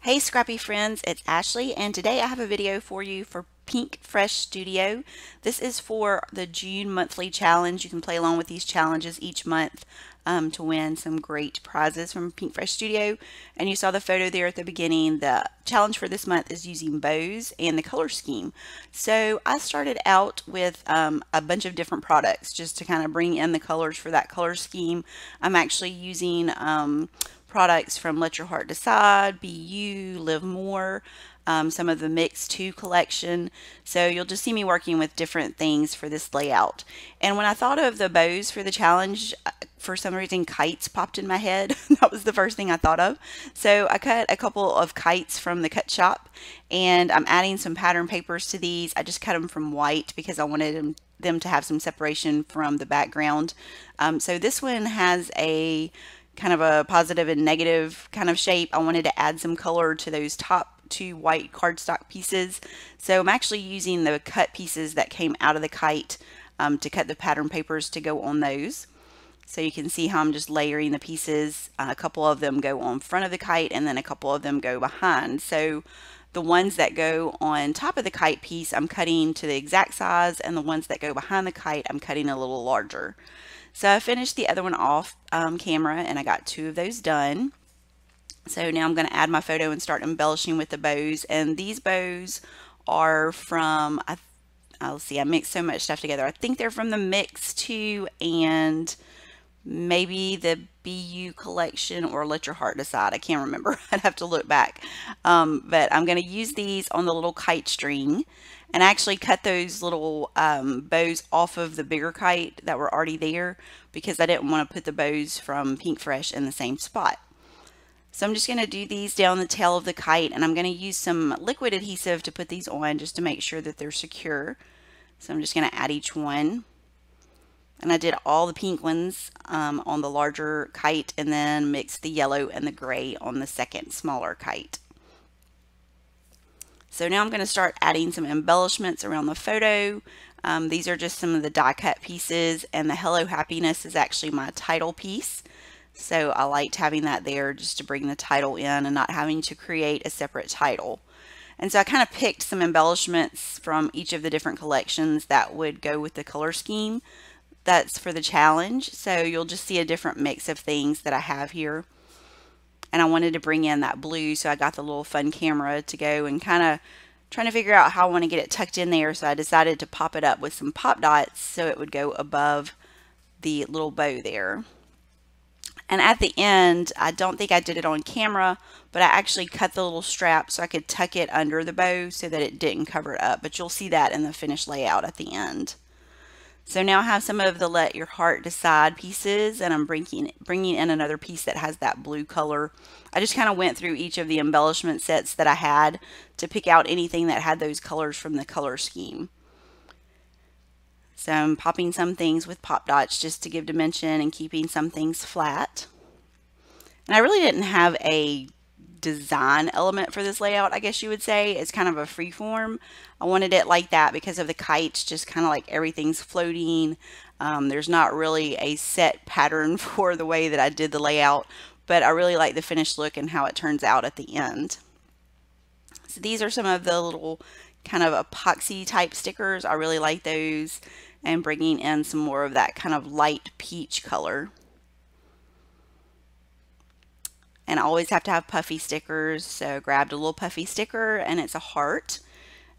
Hey scrappy friends, it's Ashley and today I have a video for you for Pinkfresh Studio. This is for the June monthly challenge. You can play along with these challenges each month to win some great prizes from Pinkfresh Studio. And you saw the photo there at the beginning. The challenge for this month is using bows and the color scheme. So I started out with a bunch of different products just to kind of bring in the colors for that color scheme. I'm actually using products from Let Your Heart Decide, Be You, Live More, some of the Mix 2 collection. So you'll just see me working with different things for this layout. And when I thought of the bows for the challenge, for some reason kites popped in my head. That was the first thing I thought of. So I cut a couple of kites from the cut shop and I'm adding some pattern papers to these. I just cut them from white because I wanted them to have some separation from the background. So this one has a kind of a positive and negative kind of shape. I wanted to add some color to those top two white cardstock pieces. So I'm actually using the cut pieces that came out of the kite to cut the pattern papers to go on those. So you can see how I'm just layering the pieces. A couple of them go on front of the kite and then a couple of them go behind. So the ones that go on top of the kite piece I'm cutting to the exact size, and the ones that go behind the kite I'm cutting a little larger. So I finished the other one off camera and I got two of those done. So now I'm going to add my photo and start embellishing with the bows. And these bows are from, let's see, I mixed so much stuff together. I think they're from the Mix 2 and maybe the BU collection or Let Your Heart Decide. I can't remember. I'd have to look back. But I'm going to use these on the little kite string. And I actually cut those little bows off of the bigger kite that were already there because I didn't want to put the bows from Pinkfresh in the same spot. So I'm just going to do these down the tail of the kite, and I'm going to use some liquid adhesive to put these on just to make sure that they're secure. So I'm just going to add each one. And I did all the pink ones on the larger kite and then mixed the yellow and the gray on the second smaller kite. So now I'm going to start adding some embellishments around the photo. These are just some of the die cut pieces, and the Hello Happiness is actually my title piece. So I liked having that there just to bring the title in and not having to create a separate title. And so I kind of picked some embellishments from each of the different collections that would go with the color scheme that's for the challenge. So you'll just see a different mix of things that I have here. And I wanted to bring in that blue, so I got the little fun camera to go and kind of trying to figure out how I want to get it tucked in there. So I decided to pop it up with some pop dots so it would go above the little bow there. And at the end, I don't think I did it on camera, but I actually cut the little strap so I could tuck it under the bow so that it didn't cover it up. But you'll see that in the finished layout at the end. So now I have some of the Let Your Heart Decide pieces, and I'm bringing in another piece that has that blue color. I just kind of went through each of the embellishment sets that I had to pick out anything that had those colors from the color scheme. So I'm popping some things with pop dots just to give dimension and keeping some things flat. And I really didn't have a design element for this layout, I guess you would say. It's kind of a free form. I wanted it like that because of the kites, just kind of like everything's floating. There's not really a set pattern for the way that I did the layout, but I really like the finished look and how it turns out at the end. So these are some of the little kind of epoxy type stickers. I really like those, and bringing in some more of that kind of light peach color. And I always have to have puffy stickers, so I grabbed a little puffy sticker and it's a heart.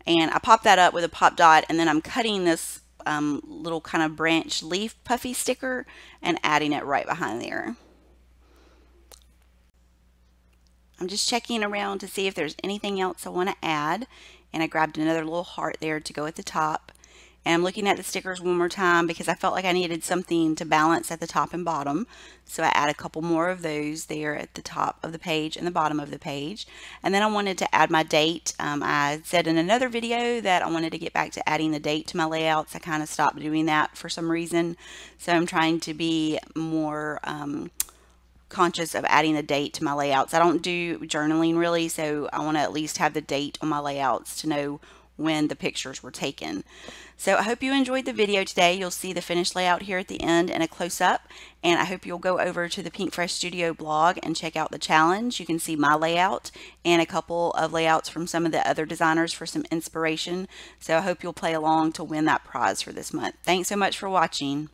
And I pop that up with a pop dot, and then I'm cutting this little kind of branch leaf puffy sticker and adding it right behind there. I'm just checking around to see if there's anything else I want to add, and I grabbed another little heart there to go at the top. And I'm looking at the stickers one more time because I felt like I needed something to balance at the top and bottom. So I add a couple more of those there at the top of the page and the bottom of the page. And then I wanted to add my date. I said in another video that I wanted to get back to adding the date to my layouts. I kind of stopped doing that for some reason. So I'm trying to be more conscious of adding the date to my layouts. I don't do journaling really, so I want to at least have the date on my layouts to know when the pictures were taken. So I hope you enjoyed the video today. You'll see the finished layout here at the end and a close-up, and I hope you'll go over to the Pinkfresh Studio blog and check out the challenge. You can see my layout and a couple of layouts from some of the other designers for some inspiration. So I hope you'll play along to win that prize for this month. Thanks so much for watching.